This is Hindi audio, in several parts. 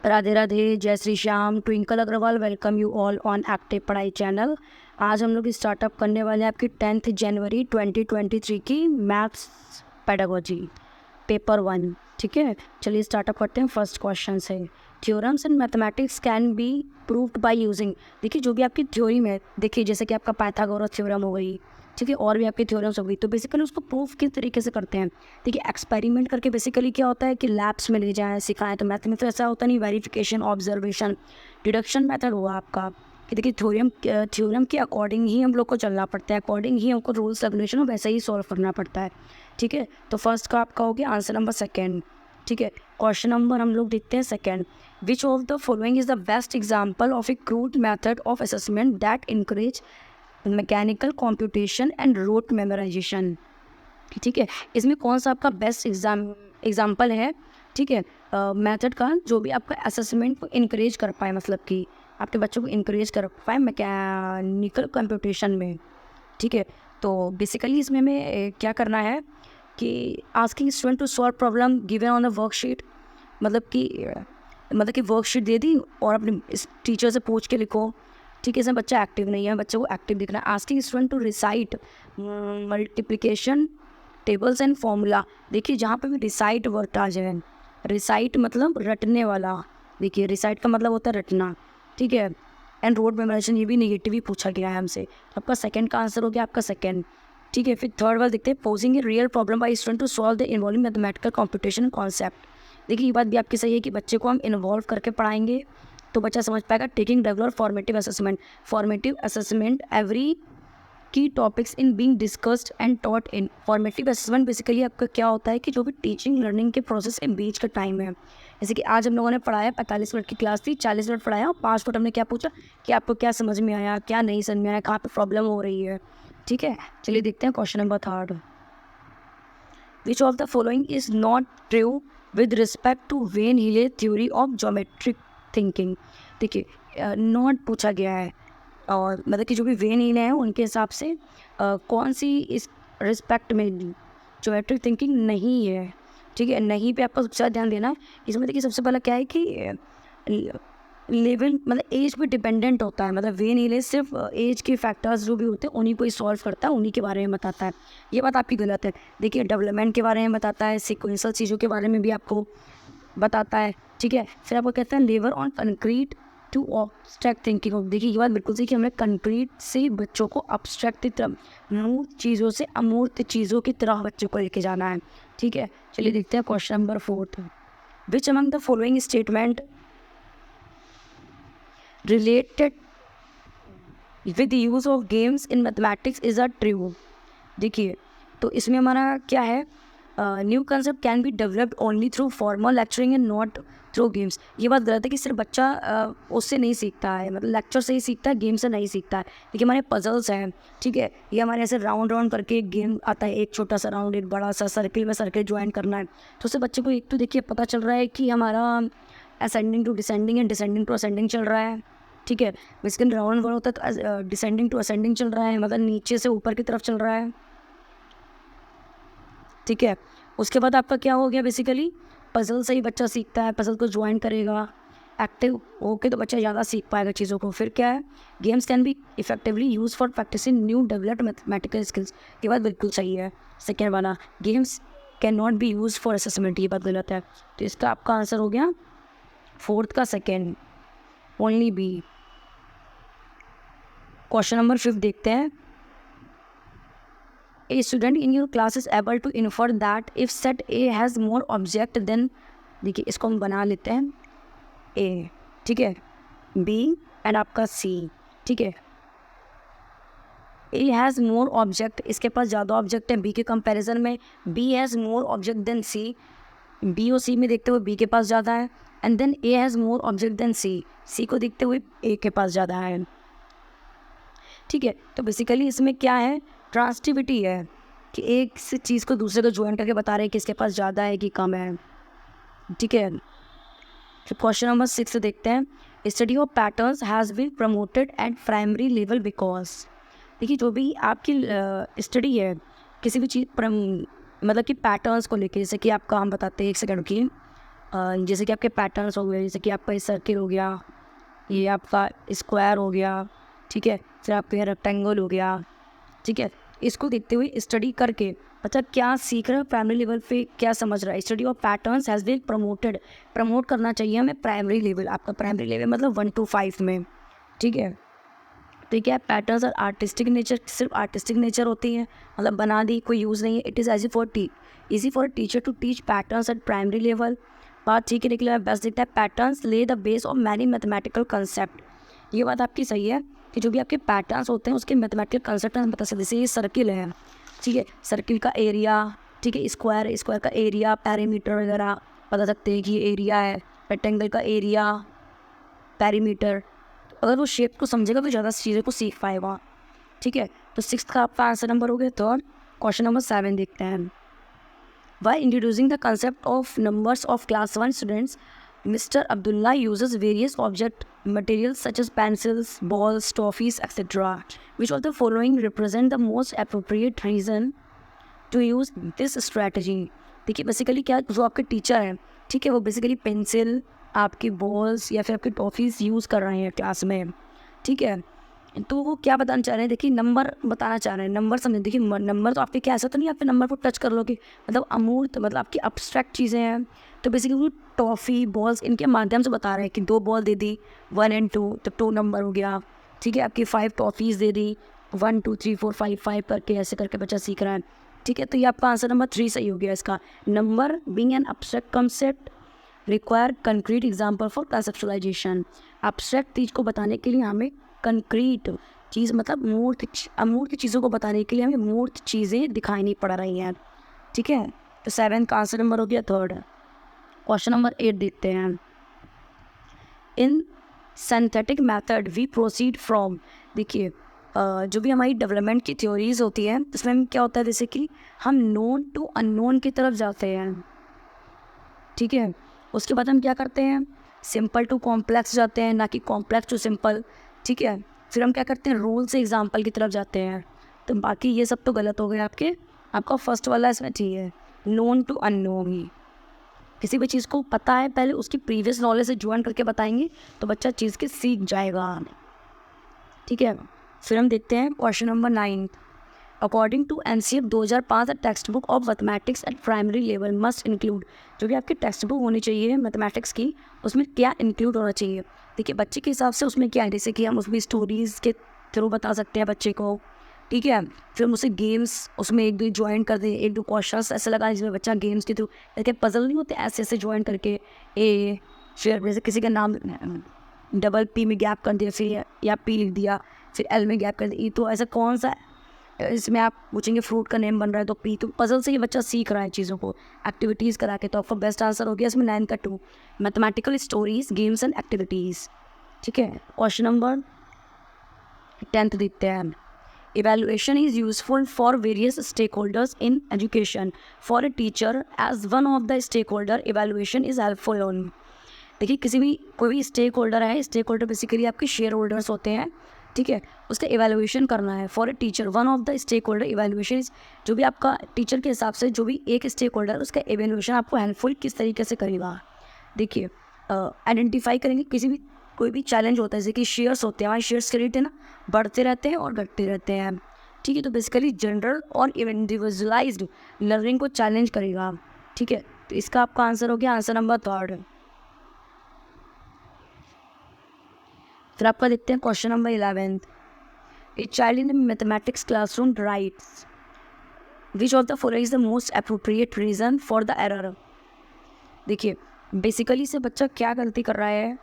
राधे राधे, जय Shri Shyam. Twinkle Agrawal welcome you all on Active Padhai channel. आज हम लोग स्टार्टअप करने वाले हैं आपकी 10 जनवरी 2023 की मैथ्स पेडागोजी पेपर 1। ठीक है, चलिए स्टार्टअप करते हैं। फर्स्ट क्वेश्चन से, theorems in mathematics can be proved by using. देखिए जो भी आपकी थ्योरी में, देखिए जैसे कि आपका पाइथागोरस थ्योरम हो गई, ठीक है, और भी आपकी थ्योरम्स हो गई, तो बेसिकली उसको प्रूफ किस तरीके से करते हैं। देखिए एक्सपेरिमेंट करके बेसिकली क्या होता है कि लैब्स में ले जाएं, सिखाएं। तो मैथ में तो ऐसा होता नहीं, वेरिफिकेशन, ऑब्जर्वेशन, डिडक्शन मेथड हुआ आपका कि देखिए थ्योरम के अकॉर्डिंग ही हम लोग को चलना पड़ता है, अकॉर्डिंग ही हमको रूल्स रेगुलेशन वैसे ही सॉल्व करना पड़ता है। ठीक है, तो फर्स्ट का आपका हो गया आंसर नंबर सेकेंड। ठीक है, क्वेश्चन नंबर हम लोग देखते हैं second. Which of the following is the best example of a crude method of assessment that encourage mechanical computation and rote memorisation. ठीक है, इसमें कौन सा आपका बेस्ट एग्जाम्पल है, ठीक है, मेथड का जो भी आपका असेसमेंट को इनकरेज कर पाए, मतलब कि आपके बच्चों को इनकरेज कर पाए मैकेनिकल कंप्यूटेशन में। ठीक है, तो बेसिकली इसमें हमें क्या करना है कि asking student to solve problem given on the worksheet. मतलब कि वर्कशीट दे दी और अपने इस टीचर से पूछ के लिखो। ठीक है, इसमें बच्चा एक्टिव नहीं है, बच्चे को एक्टिव दिखना है। Asking student to recite multiplication tables and formula. देखिए जहाँ पे भी रिसाइट वर्ड आ जाए, रिसाइट मतलब रटने वाला। देखिए रिसाइट का मतलब होता है रटना। ठीक है, एंड रोड मेमोराइजेशन, ये भी नेगेटिव ही पूछा गया है हमसे। आपका सेकंड का आंसर हो गया आपका सेकंड। ठीक है, फिर थर्ड वाला देखते हैं, posing a real problem by student to solve the involving mathematical computation concept. देखिए ये बात भी आपकी सही है कि बच्चे को हम इन्वॉल्व करके पढ़ाएंगे तो बच्चा समझ पाएगा। Taking regular formative assessment every key topics in being discussed and taught in. Formative assessment basically आपका क्या होता है कि जो भी टीचिंग लर्निंग के प्रोसेस के बीच का टाइम है, जैसे कि आज हम लोगों ने पढ़ाया 45 मिनट की क्लास थी, 40 मिनट पढ़ाया और 5 मिनट हमने क्या पूछा कि आपको क्या समझ में आया, क्या नहीं समझ में आया, कहाँ पे प्रॉब्लम हो रही है। ठीक है, चलिए देखते हैं question number third. Which of the following is not true with respect to van Hiele theory of geometric thinking. देखिए नॉट पूछा गया है और मतलब कि जो भी वेन हीले हैं उनके हिसाब से कौन सी इस रिस्पेक्ट में ज्योमेट्रिक थिंकिंग नहीं है। ठीक है, नहीं पे आपको सबसे ज़्यादा ध्यान देना है। इसमें देखिए सबसे पहला क्या है कि लेवल मतलब एज पे डिपेंडेंट होता है। मतलब वेन हीले सिर्फ एज के फैक्टर्स जो भी होते हैं उन्हीं को ही सॉल्व करता है, उन्हीं के बारे में बताता है। ये बात आपकी गलत है। देखिए डेवलपमेंट के बारे में बताता है, सिक्वेंशियल चीज़ों के बारे में भी आपको बताता है। ठीक है, फिर आपको कहता है lever on concrete to abstract thinking. देखिए ये बात बिल्कुल सही कि हमें कंक्रीट से बच्चों को अब्स्ट्रैक्ट की तरफ, मूर्त चीज़ों से अमूर्त चीज़ों की तरह बच्चों को लेके जाना है। ठीक है, चलिए देखते हैं question number fourth. Which among the following statement related with use of games in mathematics is a true. देखिए तो इसमें हमारा क्या है, new concept can be developed only through formal lecturing and not through games. ये बात गलत है कि सिर्फ बच्चा उससे नहीं सीखता है, मतलब लेक्चर से ही सीखता है, गेम से नहीं सीखता है। देखिए हमारे पजल्स हैं, ठीक है, ये हमारे ऐसे राउंड राउंड करके एक गेम आता है, एक छोटा सा राउंड, एक बड़ा सा सर्किल में सर्किल ज्वाइन करना है। तो उससे बच्चे को एक तो देखिए पता चल रहा है कि हमारा ascending to descending and descending to ascending चल रहा है। ठीक है, बेसिकली राउंड वन होता है तो डिसेंडिंग टू असेंडिंग चल रहा है, मतलब नीचे से ऊपर की तरफ चल रहा है। ठीक है, उसके बाद आपका क्या हो गया, बेसिकली पजल से ही बच्चा सीखता है, पजल को ज्वाइन करेगा, एक्टिव होके तो बच्चा ज़्यादा सीख पाएगा चीज़ों को। फिर क्या है, games can be effectively use for practising new developed mathematical skills. ये बात बिल्कुल सही है। सेकेंड वाला, games can not be use for assessment, ये बात गलत है। तो इसका आपका आंसर हो गया फोर्थ का second, only B. Question number 5 देखते हैं। A student in your class is able to infer that if set A has more object than, देखिए इसको हम बना लेते हैं A, ठीक है, B एंड आपका C। ठीक है, A हैज़ मोर ऑब्जेक्ट, इसके पास ज़्यादा ऑब्जेक्ट है B के कंपैरिजन में। B has more object than C, B और C में देखते हुए B के पास ज़्यादा है। And then A has more object than C को देखते हुए A के पास ज़्यादा है। ठीक है, तो बेसिकली इसमें क्या है, ट्रांसिटिविटी है कि एक से चीज़ को दूसरे को ज्वाइन करके बता रहे हैं कि इसके पास ज़्यादा है कि कम है। ठीक है, तो क्वेश्चन नंबर 6 देखते हैं। Study of patterns has been promoted at primary level because. देखिए जो भी आपकी स्टडी है किसी भी चीज़ मतलब कि पैटर्न्स को लेके, जैसे कि आपका हम बताते हैं, एक सेकंड की, जैसे कि आपके पैटर्न्स हो गए, जैसे कि आपका ये सर्किल हो गया, ये आपका स्क्वायर हो गया, ठीक है, फिर आपका ये रेक्टेंगल हो गया, ठीक है। इसको देखते हुए स्टडी करके बच्चा क्या सीख रहा है, प्राइमरी लेवल पे क्या समझ रहा है। Study of patterns has been promote करना चाहिए हमें प्राइमरी लेवल, आपका प्राइमरी लेवल मतलब 1 to 5 में, ठीक है। तो क्या पैटर्न्स और आर्टिस्टिक नेचर, सिर्फ आर्टिस्टिक नेचर होती है, मतलब बना दी, कोई यूज़ नहीं है। It is easy for teacher to teach patterns at primary level. बात ठीक है, निकला बेस्ट दिखता है। Patterns lay the base of many mathematical concept. ये बात आपकी सही है कि जो भी आपके पैटर्न्स होते हैं उसके मैथमेटिकल कंसेप्ट हम बता सकते हैं। जैसे ये सर्किल है, ठीक है, सर्किल का एरिया, ठीक है, स्क्वायर का एरिया, पैरीमीटर वगैरह बता सकते हैं कि ये एरिया है। रेक्टेंगल का एरिया, पैरीमीटर, अगर वो शेप को समझेगा तो ज़्यादा चीज़ों को सीख पाएगा, ठीक है। तो 6th का आपका आंसर नंबर हो गया। थर्ड क्वेश्चन नंबर 7 देखते हैं। Why introducing the concept of numbers of class 1 students, Mr. Abdullah uses various object materials such as pencils, balls, toffees, etc. Which of the following represent the most appropriate reason to use this strategy? देखिए बेसिकली क्या, जो आपके टीचर हैं, ठीक है, वो बेसिकली पेंसिल, आपकी बॉल्स या फिर आपकी टॉफ़ीज़ यूज़ कर रहे हैं क्लास में, ठीक है। तो वो क्या बताना चाह रहे हैं, देखिए नंबर बताना चाह रहे हैं, नंबर समझे। देखिए नंबर तो आपके क्या, ऐसा तो नहीं आप नंबर को टच कर लोगे, मतलब अमूर्त, मतलब आपकी अब्स्ट्रैक्ट चीज़ें हैं। तो बेसिकली वो टॉफ़ी, बॉल्स, इनके माध्यम से बता रहे हैं कि 2 बॉल दे दी 1 and 2, तो 2 नंबर हो गया, ठीक है। आपकी 5 टॉफ़ीज़ दे दी 1 2 3 4 5 5 करके, ऐसे करके बच्चा सीख रहा है, ठीक है। तो ये आपका आंसर नंबर 3 सही हो गया इसका। Number being an abstract concept require concrete example for conceptualization. Abstract चीज़ को बताने के लिए हमें कंक्रीट चीज़, मतलब अमूर्त चीज़ों को बताने के लिए हमें मूर्त चीज़ें दिखाई पड़ रही हैं, ठीक है। तो 7 का आंसर नंबर हो गया थर्ड। क्वेश्चन नंबर 8 देखते हैं। In synthetic method we proceed from, देखिए जो भी हमारी डेवलपमेंट की थ्योरीज होती है उसमें क्या होता है, जैसे कि हम नोन टू अननोन की तरफ जाते हैं, ठीक है। उसके बाद हम क्या करते हैं, सिंपल टू कॉम्प्लेक्स जाते हैं, ना कि कॉम्प्लेक्स टू सिंपल, ठीक है। फिर हम क्या करते हैं, रूल से एग्जाम्पल की तरफ जाते हैं। तो बाकी ये सब तो गलत हो गया आपका फर्स्ट वाला इसमें ठीक है, नोन टू अननोन ही। किसी भी चीज़ को पता है पहले उसकी प्रीवियस नॉलेज से ज्वाइन करके बताएंगे तो बच्चा चीज़ के सीख जाएगा, ठीक है। फिर हम देखते हैं question number 9। According to NCF 2005 text book of mathematics at primary level must include, जो भी आपकी टेक्स्ट बुक होनी चाहिए मैथमेटिक्स की, उसमें क्या इंक्लूड होना चाहिए। देखिए बच्चे के हिसाब से उसमें क्या है, जैसे कि हम उसमें स्टोरीज़ के थ्रू बता सकते हैं बच्चे को, ठीक है। फिर हम उसे गेम्स उसमें 1-2 ज्वाइन कर दें, 1-2 क्वेश्चंस ऐसे लगा जिसमें बच्चा गेम्स के थ्रू, जैसे पजल नहीं होते ऐसे ऐसे ज्वाइन करके, फिर जैसे किसी का नाम डबल P में गैप कर दिया, फिर या P लिख दिया, फिर L में गैप कर दिया, तो ऐसा कौन सा इसमें आप पूछेंगे फ्रूट का नेम बन रहा है तो P, तो पजल से ये बच्चा सीख रहा है चीज़ों को, एक्टिविटीज़ करा के। तो आपका बेस्ट आंसर हो गया इसमें 9 का 2, mathematical stories, games and activities, ठीक है। क्वेश्चन नंबर 10 देखते हैं। Evaluation is useful for various stakeholders in education. For a teacher, as one of the stakeholder, evaluation is helpful on. देखिए कोई भी स्टेक होल्डर है, स्टेक होल्डर बेसिकली आपके शेयर होल्डर्स होते हैं, ठीक है। उसका इवैल्यूएशन करना है। For a teacher one of the stake holder evaluation, जो भी आपका टीचर के हिसाब से जो भी एक स्टेक होल्डर उसका इवैल्यूएशन आपको हेल्पफुल किस तरीके से करेगा। देखिए आइडेंटिफाई करेंगे कोई भी चैलेंज होता है, जैसे कि शेयर्स होते हैं, हमारे शेयर्स के रेट है ना बढ़ते रहते हैं और घटते रहते हैं, ठीक है। तो बेसिकली जनरल और इंडिविजुअलाइज्ड लर्निंग को चैलेंज करेगा, ठीक है। तो इसका आपका आंसर हो गया आंसर नंबर 3। फिर आपका देखते हैं question number 11। A child in mathematics classroom rights which of the following is the most appropriate reason for the error. देखिए बेसिकली से बच्चा क्या गलती कर रहा है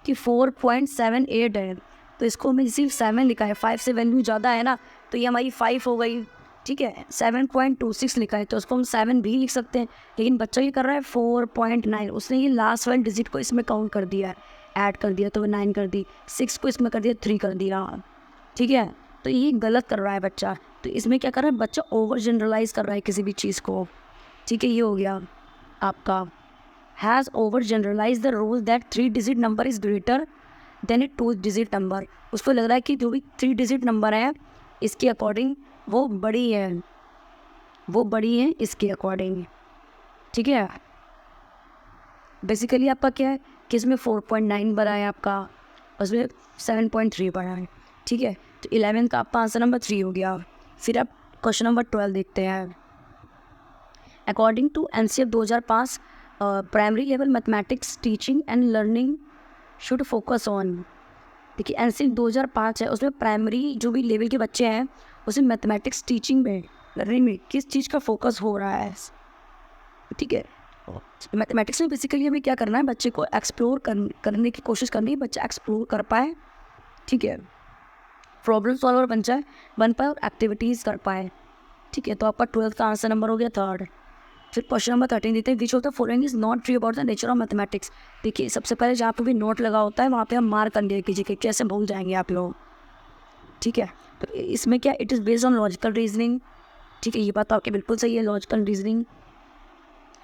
कि 4.78 है, तो इसको हमें सिर्फ 7 लिखा है, 5 से वैल्यू ज़्यादा है ना, तो ये हमारी 5 हो गई, ठीक है। 7.26 लिखा है तो उसको हम 7 भी लिख सकते हैं, लेकिन बच्चा ये कर रहा है 4.9, उसने ये लास्ट वाले डिजिट को इसमें काउंट कर दिया है, ऐड कर दिया तो 9 कर दी, 6 को इसमें कर दिया 3 कर दिया, ठीक है। तो ये गलत कर रहा है बच्चा, तो इसमें क्या कर रहा है बच्चा ओवर जनरलाइज कर रहा है किसी भी चीज़ को, ठीक है। ये हो गया आपका has over generalized the rule that 3 digit number is greater than a 2 digit number। उसको लग रहा है कि जो भी 3 digit नंबर है इसके अकॉर्डिंग वो बड़ी है इसके अकॉर्डिंग, ठीक है। बेसिकली आपका क्या है कि इसमें 4.9 बना है आपका, उसमें 7.3 बना है, ठीक है। तो 11 का आपका आंसर नंबर 3 हो गया। फिर आप क्वेश्चन नंबर 12 देखते हैं। According to NCF 2005 primary level mathematics teaching and learning should focus on. देखिए NCF 2005 है, उसमें प्राइमरी जो भी लेवल के बच्चे हैं उसमें मैथमेटिक्स टीचिंग में लर्निंग में किस चीज़ का फोकस हो रहा है, ठीक है। मैथमेटिक्स में बेसिकली हमें क्या करना है, बच्चे को एक्सप्लोर करने की कोशिश करनी है, बच्चा एक्सप्लोर कर पाए, ठीक है, प्रॉब्लम सॉल्वर बन पाए और एक्टिविटीज़ कर पाए, ठीक है। तो आपका 12th का आंसर नंबर हो गया 3rd। फिर क्वेश्चन नंबर 13 देते हैं, विच of the following is not true about the nature of mathematics. देखिए सबसे पहले जहाँ पे भी नोट लगा होता है वहाँ पे हम मार्क कर लिया कीजिए, कैसे भूल जाएंगे आप लोग, ठीक है। तो इसमें क्या, it is based on logical reasoning, ठीक है, ये बात तो आपकी बिल्कुल सही है, लॉजिकल रीजनिंग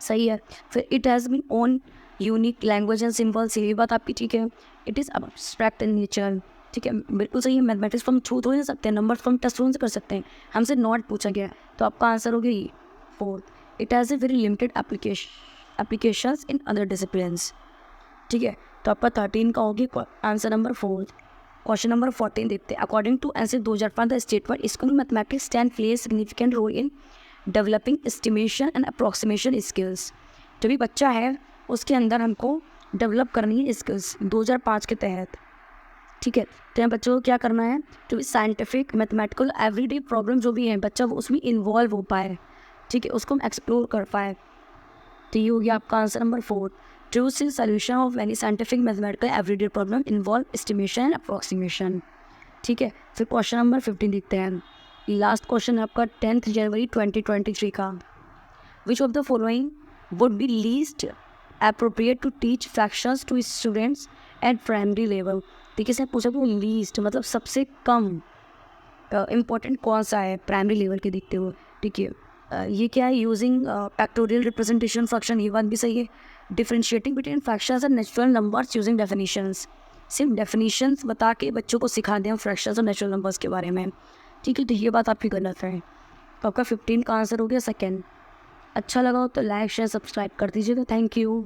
सही है। फिर it has been own unique language and symbols, ये भी बात आपकी ठीक है। It is abstract in nature, ठीक है, बिल्कुल सही है। मैथमेटिक्स हम छू तो नहीं सकते, नंबर हम टेस्ट से कर सकते हैं, हमसे नॉट पूछा गया, तो आपका आंसर हो गया 4th। It has a very limited applications in other disciplines, ठीक है। तो आपका 13 का होगी answer number 4th। Question number 14 देखते हैं। According to NCF 2005 the statement school mathematics can play significant role in developing estimation and approximation skills. जो भी बच्चा है उसके अंदर हमको डेवलप करनी है स्किल्स 2005 के तहत, ठीक है। तो यहाँ बच्चों को क्या करना है, जो भी साइंटिफिक मैथमेटिकल एवरीडे प्रॉब्लम जो भी है बच्चा वो उसमें इन्वॉल्व हो पाए, ठीक है, उसको हम एक्सप्लोर कर पाए। तो ये हो गया आपका answer number 4। Choose the solution of any scientific mathematical everyday problem involve estimation and approximation, ठीक है। फिर क्वेश्चन नंबर 15 देखते हैं। लास्ट क्वेश्चन है आपका 10th जनवरी 2023 का। Which of the following would be least appropriate to teach fractions to students at primary level. देखिए सर पूछा कि लीस्ट मतलब सबसे कम इम्पोर्टेंट कौन सा है प्राइमरी लेवल के देखते हुए, ठीक है। ये क्या है, यूजिंग फैक्टोरियल रिप्रेजेंटेशन फ्रैक्शन, ये बात भी सही है। Differentiating between fractions and natural numbers using definitions, सिर्फ डेफिनेशंस बता के बच्चों को सिखा दें फ्रैक्शंस और नेचुरल नंबर्स के बारे में, ठीक है। तो ये बात आपकी गलत है। तो आपका 15 का आंसर हो गया 2nd। अच्छा लगा हो तो लाइक शेयर सब्सक्राइब कर दीजिएगा। Thank you.